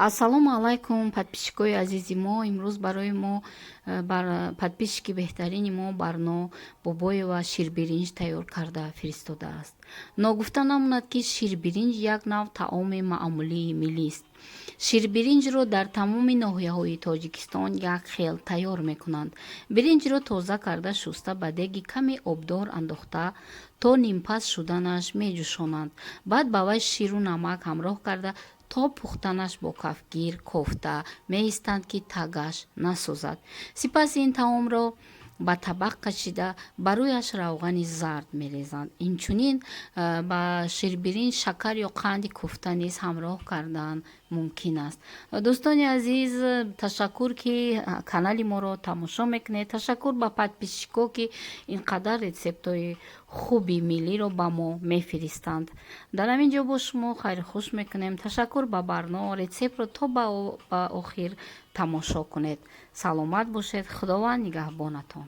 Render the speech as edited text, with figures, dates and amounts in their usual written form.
Ассалому алайкум, подписчикои азизи мо. Имрӯз барои мо подписчики беҳтарини мо Барно Бобоева ширбиринҷ тайёр карда фиристодааст. Ногуфта намонад, ки ширбиринҷ як нав таоми маъмулии миллист. Ширбиринҷро дар тамоми ноҳияҳои Тоҷикистон як хел тайёр мекунанд. Биринҷро тоза карда шуста ба деги каме обдор андохта то нимпаз шуданаш меҷӯшонанд. Баъд ба вай ширу намак ҳамроҳ карда то пухтанаш бо кафгир кофта меистанд, ки тагаш насӯзад. Сипас ин таомро ба табақ кашида ба рӯяш равғани зард мерезанд. Инчунин ба ширбиринҷ шакар ё қанди кӯфта низ ҳамроҳ кардан мумкин аст. дӯстони азиз, ташаккур, ки канали моро тамошо мекунед. Ташаккур ба подписчико, ки инқадар рецептҳои хуби миллиро ба мо мефиристанд. дар ҳамин ҷо бо шумо хайрухуш мекунем. Ташаккур ба Барно. Рецептро то ба охир тамошо кунед. саломат бошед. худованд нигаҳбонатон.